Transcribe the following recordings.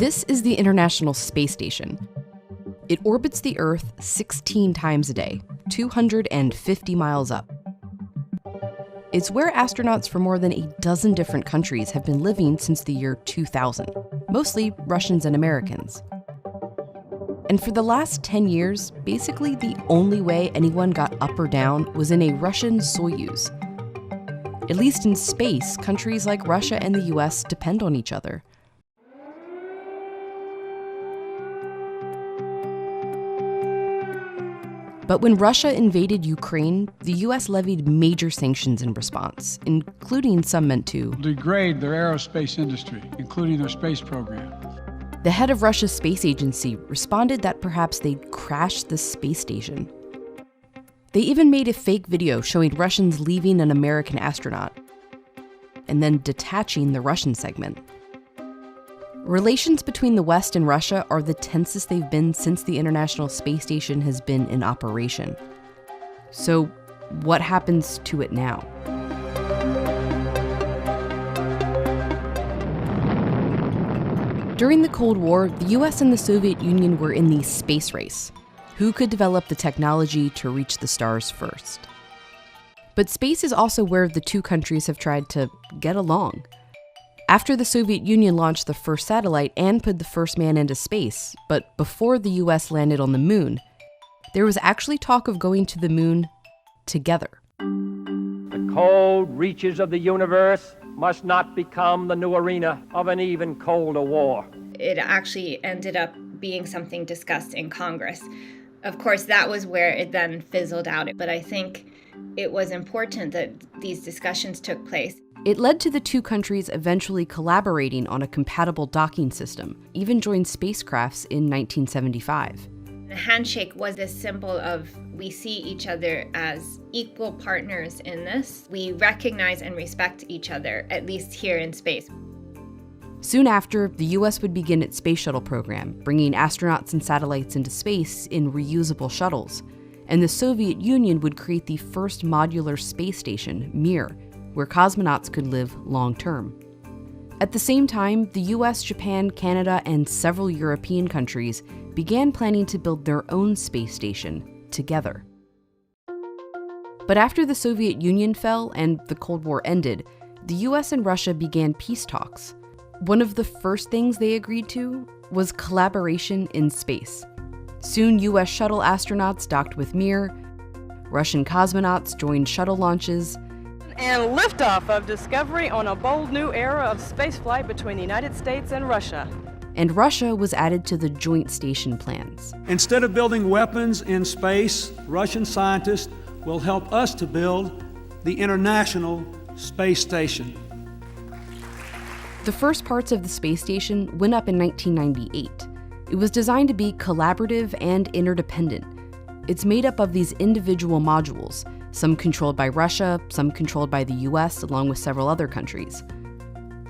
This is the International Space Station. It orbits the Earth 16 times a day, 250 miles up. It's where astronauts from more than a dozen different countries have been living since the year 2000, mostly Russians and Americans. And for the last 10 years, basically the only way anyone got up or down was in a Russian Soyuz. At least in space, countries like Russia and the US depend on each other. But when Russia invaded Ukraine, the US levied major sanctions in response, including some meant to degrade their aerospace industry, including their space program. The head of Russia's space agency responded that perhaps they'd crashed the space station. They even made a fake video showing Russians leaving an American astronaut and then detaching the Russian segment. Relations between the West and Russia are the tensest they've been since the International Space Station has been in operation. So, what happens to it now? During the Cold War, the US and the Soviet Union were in the space race. Who could develop the technology to reach the stars first? But space is also where the two countries have tried to get along. After the Soviet Union launched the first satellite and put the first man into space, but before the US landed on the moon, there was actually talk of going to the moon together. The cold reaches of the universe must not become the new arena of an even colder war. It actually ended up being something discussed in Congress. Of course, that was where it then fizzled out, but I think it was important that these discussions took place. It led to the two countries eventually collaborating on a compatible docking system, even joined spacecrafts in 1975. The handshake was a symbol of we see each other as equal partners in this. We recognize and respect each other, at least here in space. Soon after, the US would begin its space shuttle program, bringing astronauts and satellites into space in reusable shuttles. And the Soviet Union would create the first modular space station, Mir, where cosmonauts could live long-term. At the same time, the US, Japan, Canada, and several European countries began planning to build their own space station together. But after the Soviet Union fell and the Cold War ended, the US and Russia began peace talks. One of the first things they agreed to was collaboration in space. Soon, US shuttle astronauts docked with Mir, Russian cosmonauts joined shuttle launches, and liftoff of Discovery on a bold new era of spaceflight between the United States and Russia. And Russia was added to the joint station plans. Instead of building weapons in space, Russian scientists will help us to build the International Space Station. The first parts of the space station went up in 1998. It was designed to be collaborative and interdependent. It's made up of these individual modules, some controlled by Russia, some controlled by the US, along with several other countries.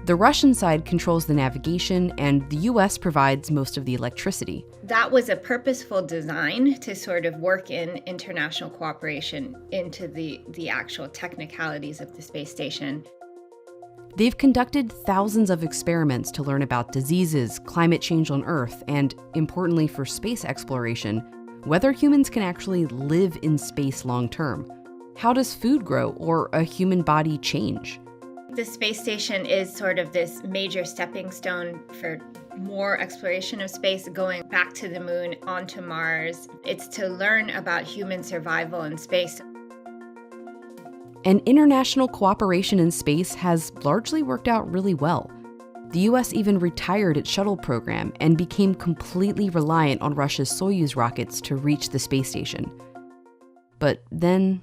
The Russian side controls the navigation, and the US provides most of the electricity. That was a purposeful design to sort of work in international cooperation into the actual technicalities of the space station. They've conducted thousands of experiments to learn about diseases, climate change on Earth, and, importantly for space exploration, whether humans can actually live in space long-term. How does food grow or a human body change? The space station is sort of this major stepping stone for more exploration of space, going back to the moon, onto Mars. It's to learn about human survival in space. And international cooperation in space has largely worked out really well. The US even retired its shuttle program and became completely reliant on Russia's Soyuz rockets to reach the space station. But then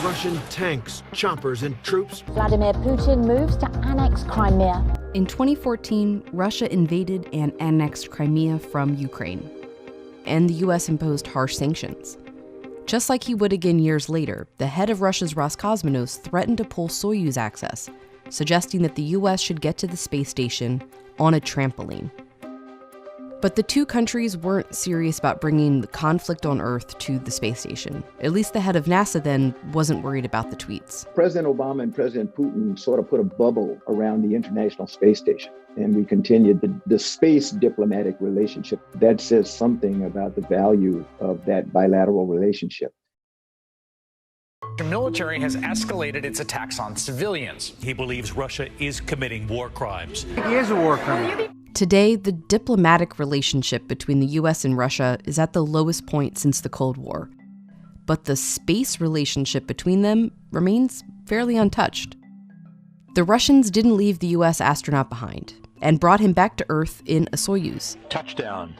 Russian tanks, choppers, and troops. Vladimir Putin moves to annex Crimea. In 2014, Russia invaded and annexed Crimea from Ukraine. And the US imposed harsh sanctions. Just like he would again years later, the head of Russia's Roscosmos threatened to pull Soyuz access, suggesting that the US should get to the space station on a trampoline. But the two countries weren't serious about bringing the conflict on Earth to the space station. At least the head of NASA then wasn't worried about the tweets. President Obama and President Putin sort of put a bubble around the International Space Station. And we continued the space diplomatic relationship. That says something about the value of that bilateral relationship. The military has escalated its attacks on civilians. He believes Russia is committing war crimes. He is a war criminal. Today, the diplomatic relationship between the US and Russia is at the lowest point since the Cold War. But the space relationship between them remains fairly untouched. The Russians didn't leave the US astronaut behind and brought him back to Earth in a Soyuz. Touchdown.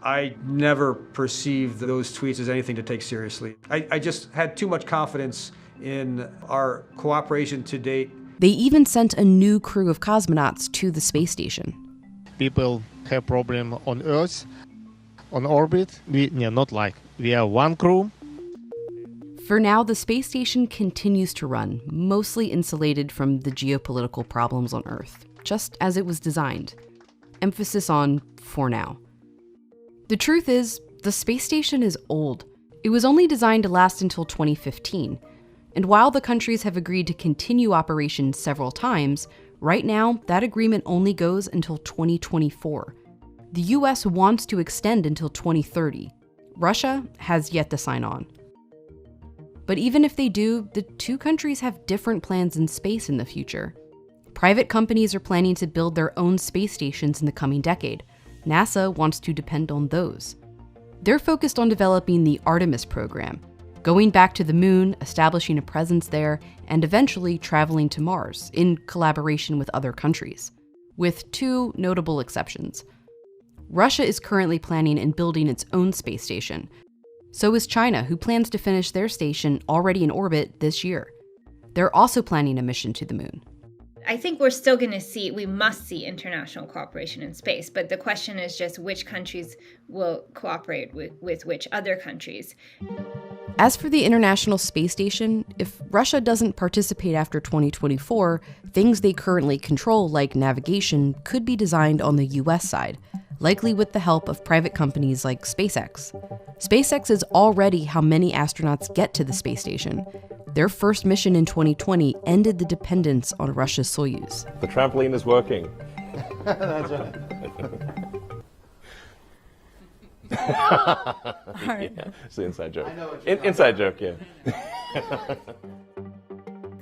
I never perceived those tweets as anything to take seriously. I just had too much confidence in our cooperation to date. They even sent a new crew of cosmonauts to the space station. People have problem on Earth, on orbit. Not like we are one crew. For now, the space station continues to run, mostly insulated from the geopolitical problems on Earth, just as it was designed. Emphasis on for now. The truth is, the space station is old. It was only designed to last until 2015. And while the countries have agreed to continue operations several times, right now, that agreement only goes until 2024. The US wants to extend until 2030. Russia has yet to sign on. But even if they do, the two countries have different plans in space in the future. Private companies are planning to build their own space stations in the coming decade. NASA wants to depend on those. They're focused on developing the Artemis program, going back to the moon, establishing a presence there, and eventually traveling to Mars in collaboration with other countries, with two notable exceptions. Russia is currently planning and building its own space station. So is China, who plans to finish their station already in orbit this year. They're also planning a mission to the moon. I think we're still going to see, we must see international cooperation in space, but the question is just which countries will cooperate with which other countries. As for the International Space Station, if Russia doesn't participate after 2024, things they currently control, like navigation, could be designed on the US side, likely with the help of private companies like SpaceX. SpaceX is already how many astronauts get to the space station. Their first mission in 2020 ended the dependence on Russia's Soyuz. The trampoline is working. That's right. Yeah, it's the inside joke. Inside joke, yeah.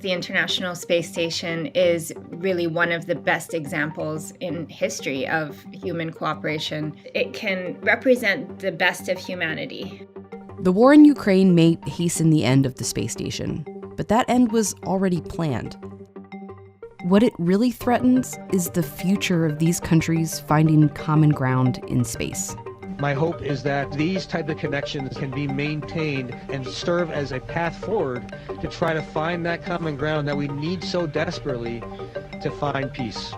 The International Space Station is really one of the best examples in history of human cooperation. It can represent the best of humanity. The war in Ukraine may hasten the end of the space station, but that end was already planned. What it really threatens is the future of these countries finding common ground in space. My hope is that these type of connections can be maintained and serve as a path forward to try to find that common ground that we need so desperately to find peace.